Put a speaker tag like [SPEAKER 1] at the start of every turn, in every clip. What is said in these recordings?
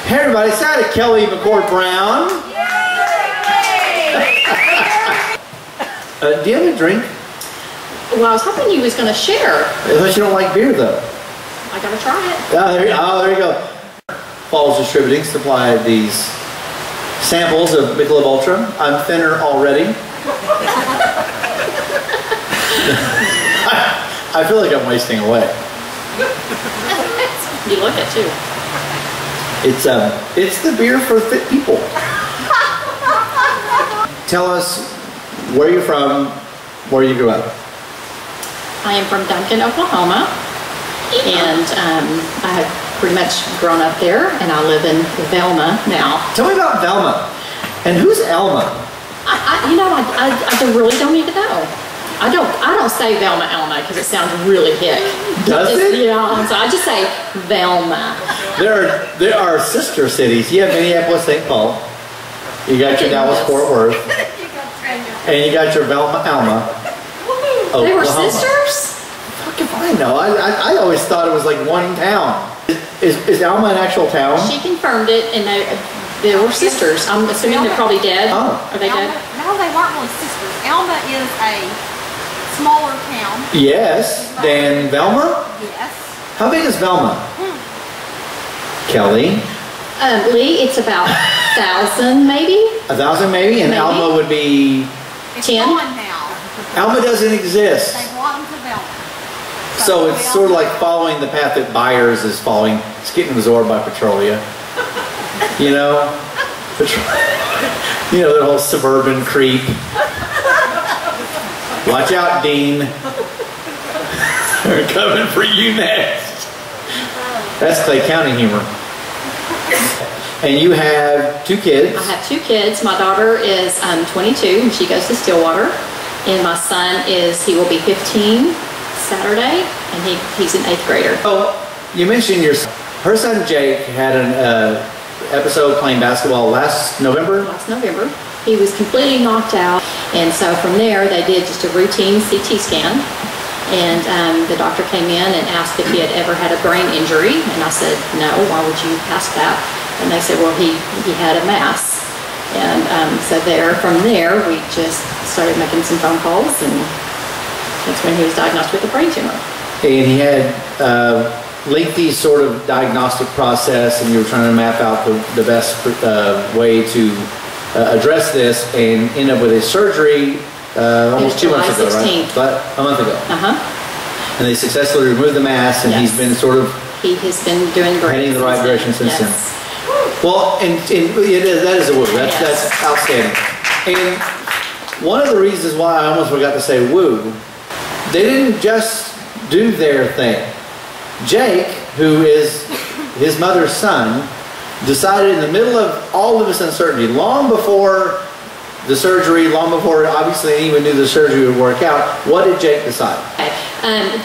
[SPEAKER 1] Hey everybody, say hi to Kelly McCord Brown. Do you have a drink?
[SPEAKER 2] Well, I was hoping you was going to share.
[SPEAKER 1] Unless you don't like beer though.
[SPEAKER 2] I got to try it.
[SPEAKER 1] There you go. Falls Distributing supplied these samples of Michelob Ultra. I'm thinner already. I feel like I'm wasting away.
[SPEAKER 2] You look it too.
[SPEAKER 1] It's the beer for fit people. Tell us where you're from, where you grew up.
[SPEAKER 2] I am from Duncan, Oklahoma, and I have pretty much grown up there, and I live in Velma now.
[SPEAKER 1] Tell me about Velma. And who's Elma?
[SPEAKER 2] I really don't even know. I don't say Velma Elma because it sounds really hick.
[SPEAKER 1] Does it?
[SPEAKER 2] Yeah, so I just say Velma.
[SPEAKER 1] There are sister cities. You have Minneapolis, St. Paul. You got your Dallas, Fort Worth. And you got your Velma Alma.
[SPEAKER 2] They were
[SPEAKER 1] Oklahoma.
[SPEAKER 2] sisters?
[SPEAKER 1] Fuck if I know. I always thought it was like one town. Is Alma an actual town?
[SPEAKER 2] She confirmed it, and they were sisters. I'm assuming they're probably dead.
[SPEAKER 1] Oh.
[SPEAKER 2] Are they dead?
[SPEAKER 3] No, they weren't really sisters. Alma is a smaller town.
[SPEAKER 1] Yes. Than Velma?
[SPEAKER 3] Yes.
[SPEAKER 1] How big is Velma? Kelly?
[SPEAKER 2] Lee, it's about 1,000 maybe.
[SPEAKER 1] 1,000 maybe? And
[SPEAKER 2] Maybe.
[SPEAKER 1] Alma would be...
[SPEAKER 3] It's
[SPEAKER 2] 10?
[SPEAKER 3] gone now.
[SPEAKER 1] Alma doesn't exist.
[SPEAKER 3] They brought them to Velma.
[SPEAKER 1] So it's sort of like following the path that Byers is following. It's getting absorbed by Petrolia. You know? You know, the whole suburban creep. Watch out, Dean. They're coming for you next. That's Clay County humor. And you have 2 kids.
[SPEAKER 2] I have 2 kids. My daughter is 22 and she goes to Stillwater. And my son he will be 15 Saturday, and he's an 8th grader.
[SPEAKER 1] Oh, you mentioned her son Jake had an episode playing basketball last November?
[SPEAKER 2] Last November. He was completely knocked out, and so from there they did just a routine CT scan, and the doctor came in and asked if he had ever had a brain injury, and I said, no, why would you ask that? And they said, well, he had a mass. And from there we just started making some phone calls, and that's when he was diagnosed with a brain tumor.
[SPEAKER 1] And he had lengthy sort of diagnostic process, and you were trying to map out the best way to address this, and end up with a surgery almost 2 months ago,
[SPEAKER 2] July 16th.
[SPEAKER 1] right? But a month ago. And they successfully removed the mass, and he's been sort of...
[SPEAKER 2] He has been doing great.
[SPEAKER 1] Heading in the right direction since then.
[SPEAKER 2] Yes.
[SPEAKER 1] Well, and that is a woo. That's outstanding. And one of the reasons why I almost forgot to say woo, they didn't just do their thing. Jake, who is his mother's son, decided in the middle of all of this uncertainty, long before the surgery, long before obviously anyone knew the surgery would work out, what did Jake decide?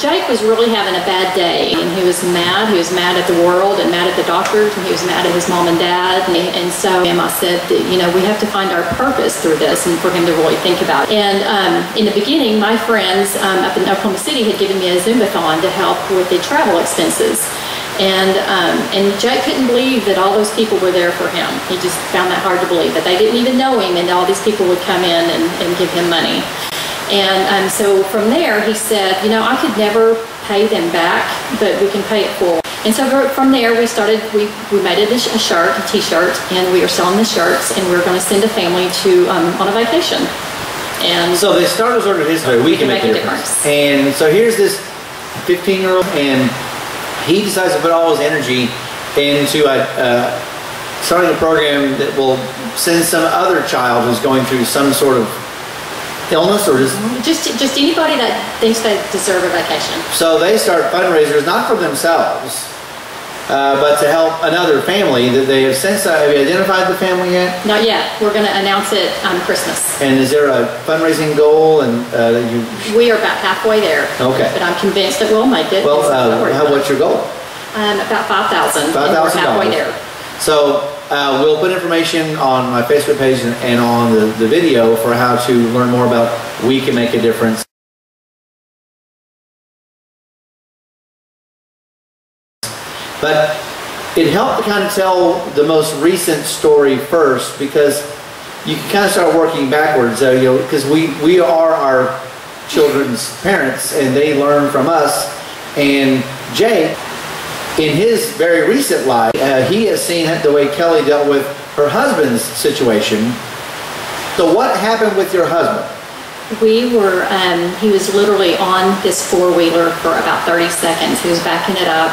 [SPEAKER 2] Jake was really having a bad day, and he was mad. He was mad at the world and mad at the doctors, and he was mad at his mom and dad. And so I said that, you know, we have to find our purpose through this, and for him to really think about it. And in the beginning, my friends up in Oklahoma City had given me a Zumbathon to help with the travel expenses. And Jake couldn't believe that all those people were there for him. He just found that hard to believe, that they didn't even know him, and all these people would come in and give him money. And so from there, he said, you know, I could never pay them back, but we can pay it full. And so from there, we made it a shirt, a t-shirt, and we are selling the shirts, and we're going to send a family on a vacation. And
[SPEAKER 1] so they started sort of his way, we can make a difference. And so here's this 15-year-old, and he decides to put all his energy into starting a program that will send some other child who's going through some sort of illness, or
[SPEAKER 2] just anybody that thinks they deserve a vacation. So
[SPEAKER 1] they start fundraisers not for themselves, but to help another family that they have since. Have you identified the family yet?
[SPEAKER 2] Not yet. We're going to announce it on Christmas.
[SPEAKER 1] And is there a fundraising goal? And
[SPEAKER 2] we are about halfway there.
[SPEAKER 1] Okay.
[SPEAKER 2] But I'm convinced that we'll make it.
[SPEAKER 1] Well, what's your goal?
[SPEAKER 2] About $5,000.
[SPEAKER 1] $5,000.
[SPEAKER 2] Halfway there.
[SPEAKER 1] So we'll put information on my Facebook page and on the video for how to learn more about We Can Make a Difference. But it helped to kind of tell the most recent story first, because you can kind of start working backwards, you know, because we are our children's parents and they learn from us. And Jake, in his very recent life, he has seen the way Kelly dealt with her husband's situation. So what happened with your husband?
[SPEAKER 2] We were, he was literally on this four-wheeler for about 30 seconds. He was backing it up.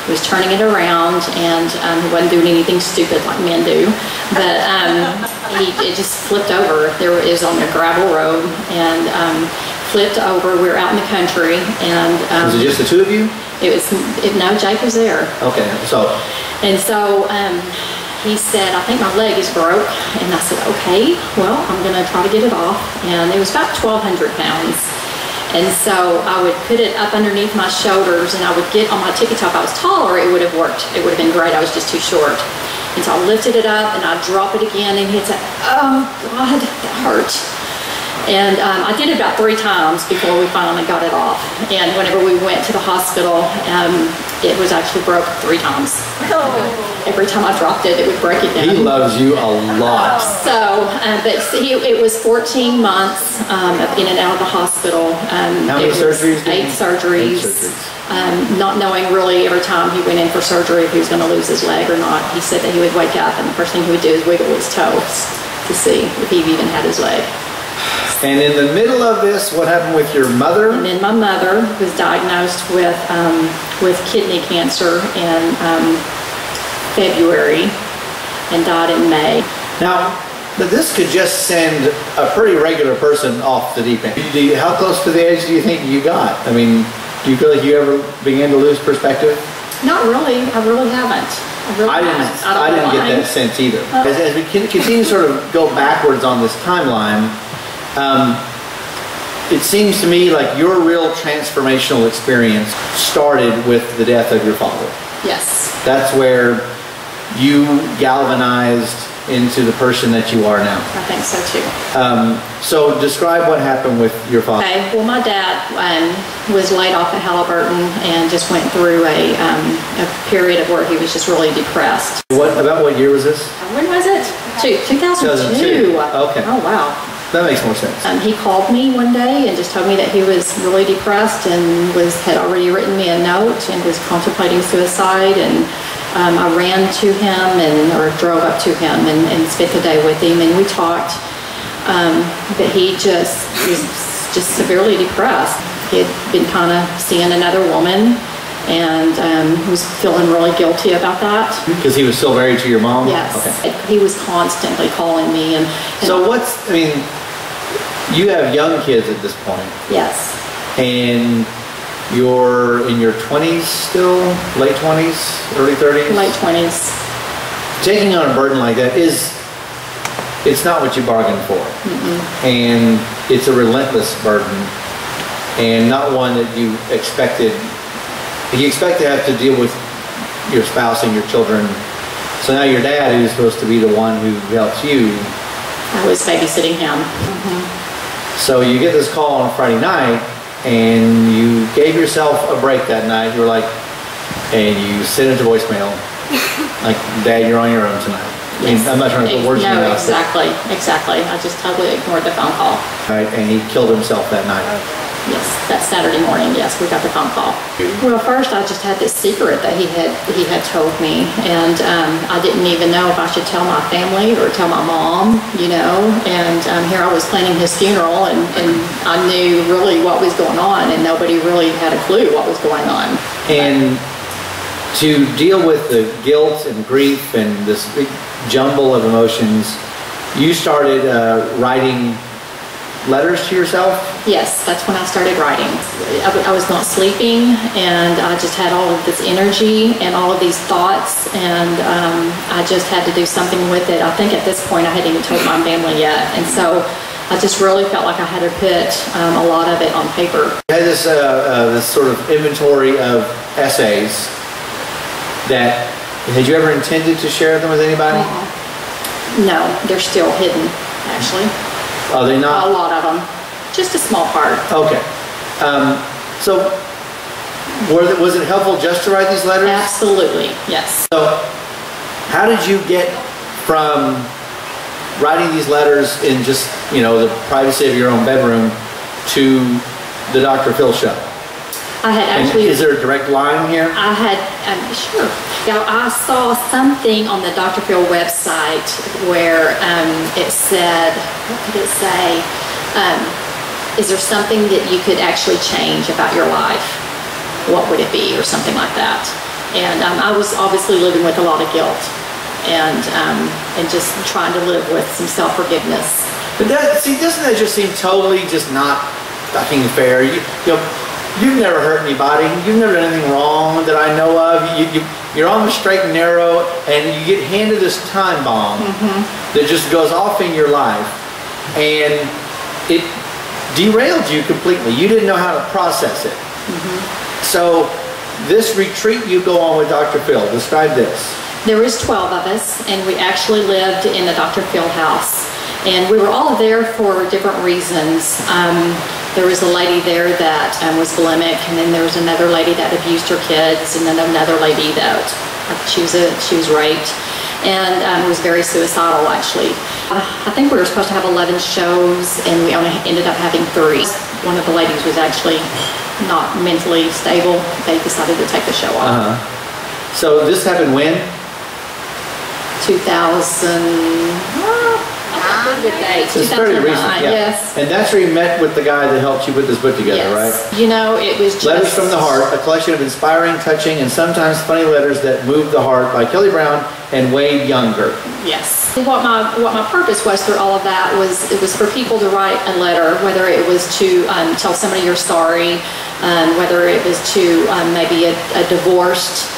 [SPEAKER 2] He was turning it around, and he wasn't doing anything stupid like men do. But it just flipped over. It was on a gravel road, and flipped over. We were out in the country, and
[SPEAKER 1] was it just the two of you?
[SPEAKER 2] No, Jake was there.
[SPEAKER 1] Okay, so.
[SPEAKER 2] And so he said, I think my leg is broke. And I said, okay, well, I'm going to try to get it off. And it was about 1,200 pounds. And so I would put it up underneath my shoulders, and I would get on my tippy top. I was taller, it would have worked. It would have been great. I was just too short. And so I lifted it up, and I'd drop it again, and he'd say, oh, God, that hurt. And I did it about 3 times before we finally got it off. And whenever we went to the hospital, it was actually broke 3 times. Every time I dropped it, it would break again.
[SPEAKER 1] He loves you a lot.
[SPEAKER 2] So, but it was 14 months in and out of the hospital.
[SPEAKER 1] How many surgeries?
[SPEAKER 2] 8 surgeries. 8 surgeries. Not knowing really every time he went in for surgery if he was going to lose his leg or not. He said that he would wake up and the first thing he would do is wiggle his toes to see if he even had his leg.
[SPEAKER 1] And in the middle of this, what happened with your mother?
[SPEAKER 2] And then my mother was diagnosed with kidney cancer in February and died in May.
[SPEAKER 1] Now, this could just send a pretty regular person off the deep end. How close to the edge do you think you got? I mean, do you feel like you ever began to lose perspective?
[SPEAKER 2] Not really. I really haven't. I
[SPEAKER 1] didn't get that sense either. As we continue to sort of go backwards on this timeline, it seems to me like your real transformational experience started with the death of your father.
[SPEAKER 2] Yes.
[SPEAKER 1] That's where you galvanized into the person that you are now.
[SPEAKER 2] I think so too.
[SPEAKER 1] So describe what happened with your father.
[SPEAKER 2] Okay. Well, my dad was laid off at Halliburton and just went through a period of where he was just really depressed.
[SPEAKER 1] About what year was this?
[SPEAKER 2] When was it? 2002.
[SPEAKER 1] Okay.
[SPEAKER 2] Oh, wow.
[SPEAKER 1] That makes more sense.
[SPEAKER 2] He called me one day and just told me that he was really depressed and had already written me a note and was contemplating suicide. And I ran to him or drove up to him and spent the day with him, and we talked. But he just was just severely depressed. He had been kind of seeing another woman, and was feeling really guilty about that.
[SPEAKER 1] Because he was still married to your mom?
[SPEAKER 2] Yes.
[SPEAKER 1] Okay.
[SPEAKER 2] He was constantly calling me. And
[SPEAKER 1] so you have young kids at this point.
[SPEAKER 2] Yes.
[SPEAKER 1] And you're in your 20s still? Late 20s? Early 30s?
[SPEAKER 2] Late 20s.
[SPEAKER 1] Taking on a burden like that it's not what you bargained for. And it's a relentless burden, and not one that you expected. You expect to have to deal with your spouse and your children. So now your dad, who's supposed to be the one who helps you,
[SPEAKER 2] I was babysitting him.
[SPEAKER 1] So you get this call on a Friday night, and you gave yourself a break that night. You were like, and you sent it to voicemail, like, Dad, you're on your own tonight.
[SPEAKER 2] Yes.
[SPEAKER 1] I mean, I'm not trying to put words in your mouth.
[SPEAKER 2] Exactly. I just totally ignored the phone call.
[SPEAKER 1] Right, and he killed himself that night.
[SPEAKER 2] Yes, that Saturday morning, yes, we got the phone call. Well, first I just had this secret that he had told me, and I didn't even know if I should tell my family or tell my mom, you know, and here I was planning his funeral, and I knew really what was going on, and nobody really had a clue what was going on.
[SPEAKER 1] And to deal with the guilt and grief and this big jumble of emotions, you started writing letters to yourself?
[SPEAKER 2] Yes, that's when I started writing. I was not sleeping, and I just had all of this energy and all of these thoughts, and I just had to do something with it. I think at this point I hadn't even told my family yet, and so I just really felt like I had to put a lot of it on paper.
[SPEAKER 1] You had this sort of inventory of essays that, had you ever intended to share them with anybody?
[SPEAKER 2] No, they're still hidden, actually.
[SPEAKER 1] Are they not?
[SPEAKER 2] A lot of them. Just a small part.
[SPEAKER 1] Okay. So Was it helpful just to write these letters?
[SPEAKER 2] Absolutely, yes.
[SPEAKER 1] So, how did you get from writing these letters in just, you know, the privacy of your own bedroom to the Dr. Phil show?
[SPEAKER 2] I had
[SPEAKER 1] And
[SPEAKER 2] actually...
[SPEAKER 1] is there a direct line here?
[SPEAKER 2] I had, sure. Now, I saw something on the Dr. Phil website where it said, what did it say? Is there something that you could actually change about your life? What would it be, or something like that? And I was obviously living with a lot of guilt and just trying to live with some self-forgiveness.
[SPEAKER 1] But doesn't that just seem totally just not fucking fair? You know, you've never hurt anybody. You've never done anything wrong that I know of. You're on the straight and narrow, and you get handed this time bomb that just goes off in your life, and it derailed you completely. You didn't know how to process it. So this retreat you go on with Dr. Phil, describe this.
[SPEAKER 2] There was 12 of us, and we actually lived in the Dr. Phil house. And we were all there for different reasons. There was a lady there that was bulimic, and then there was another lady that abused her kids, and then another lady that she was raped, and was very suicidal, actually. I think we were supposed to have 11 shows, and we only ended up having 3. One of the ladies was actually not mentally stable. They decided to take the show off.
[SPEAKER 1] So this happened when?
[SPEAKER 2] 2009.
[SPEAKER 1] It's very recent, yeah.
[SPEAKER 2] Yes.
[SPEAKER 1] And that's where you met with the guy that helped you put this book together, right?
[SPEAKER 2] You know, it was just...
[SPEAKER 1] Letters from the Heart, a collection of inspiring, touching, and sometimes funny letters that move the heart by Kelly Brown and Wade Younger.
[SPEAKER 2] Yes. What my purpose was through all of that was, it was for people to write a letter, whether it was to tell somebody you're sorry, whether it was to maybe a divorced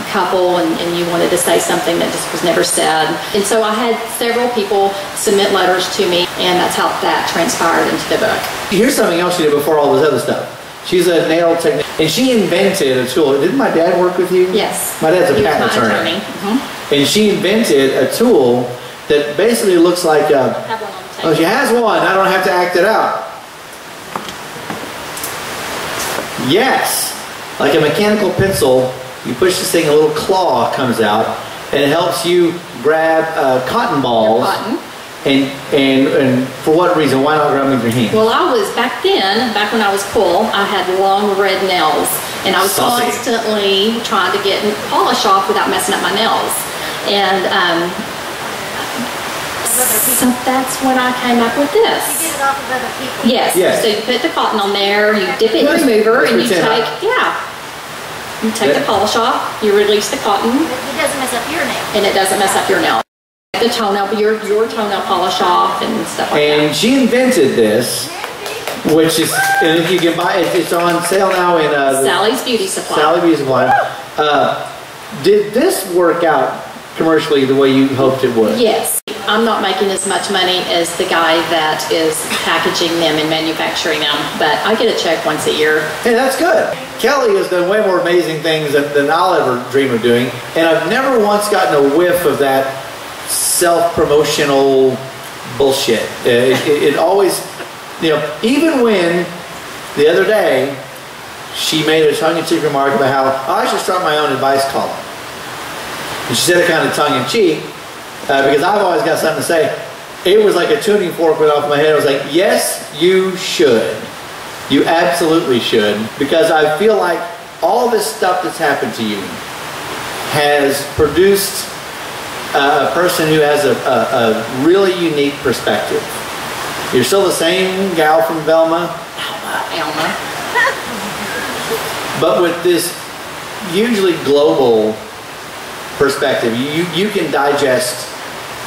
[SPEAKER 2] couple and you wanted to say something that just was never said. And so I had several people submit letters to me, and that's how that transpired into the book.
[SPEAKER 1] Here's something else she did before all this other stuff. She's a nail technician, and she invented a tool. Didn't my dad work with you?
[SPEAKER 2] Yes.
[SPEAKER 1] My dad's a
[SPEAKER 2] He was
[SPEAKER 1] patent
[SPEAKER 2] my
[SPEAKER 1] attorney.
[SPEAKER 2] attorney.
[SPEAKER 1] And she invented a tool that basically looks like
[SPEAKER 2] I have one on the table.
[SPEAKER 1] oh, she has one. I don't have to act it out. Yes. Like a mechanical pencil, you push this thing, a little claw comes out, and it helps you grab cotton balls.
[SPEAKER 2] Cotton.
[SPEAKER 1] And for what reason? Why not grab them with your hand?
[SPEAKER 2] Well, I was back when I was cool, I had long red nails, and I was
[SPEAKER 1] Saucy.
[SPEAKER 2] constantly trying to get polish off without messing up my nails. And so that's when I came up with
[SPEAKER 3] You
[SPEAKER 2] this.
[SPEAKER 3] get it off of other people.
[SPEAKER 2] Yes.
[SPEAKER 1] Yes.
[SPEAKER 2] So you put the cotton on there, you dip it in
[SPEAKER 1] Let's-
[SPEAKER 2] the remover,
[SPEAKER 1] let's
[SPEAKER 2] and you
[SPEAKER 1] pretend
[SPEAKER 2] you take the polish off, you release the cotton,
[SPEAKER 3] It doesn't mess up your nail.
[SPEAKER 2] and it doesn't mess up your nail. The toenail, your toenail polish off and stuff like
[SPEAKER 1] And
[SPEAKER 2] that.
[SPEAKER 1] she invented this, which is, and if you can buy it, it's on sale now in
[SPEAKER 2] Sally's Beauty Supply.
[SPEAKER 1] Sally Beauty Supply. Did this work out commercially the way you hoped it would?
[SPEAKER 2] Yes. I'm not making as much money as the guy that is packaging them and manufacturing them, but I get a check once a year.
[SPEAKER 1] Hey, that's good. Kelly has done way more amazing things than I'll ever dream of doing, and I've never once gotten a whiff of that self-promotional bullshit. It always, you know, even when the other day she made a tongue-in-cheek remark about how I should start my own advice column. And she said it kind of tongue-in-cheek because I've always got something to say. It was like a tuning fork went off my head. I was like, yes, you should. You absolutely should, because I feel like all this stuff that's happened to you has produced a person who has a really unique perspective. You're still the same gal from Velma,
[SPEAKER 2] Alma.
[SPEAKER 1] but with this hugely global perspective. You can digest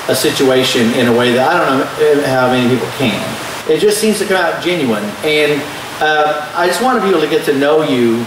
[SPEAKER 1] a situation in a way that I don't know how many people can. It just seems to come out genuine, and I just wanted people to get to know you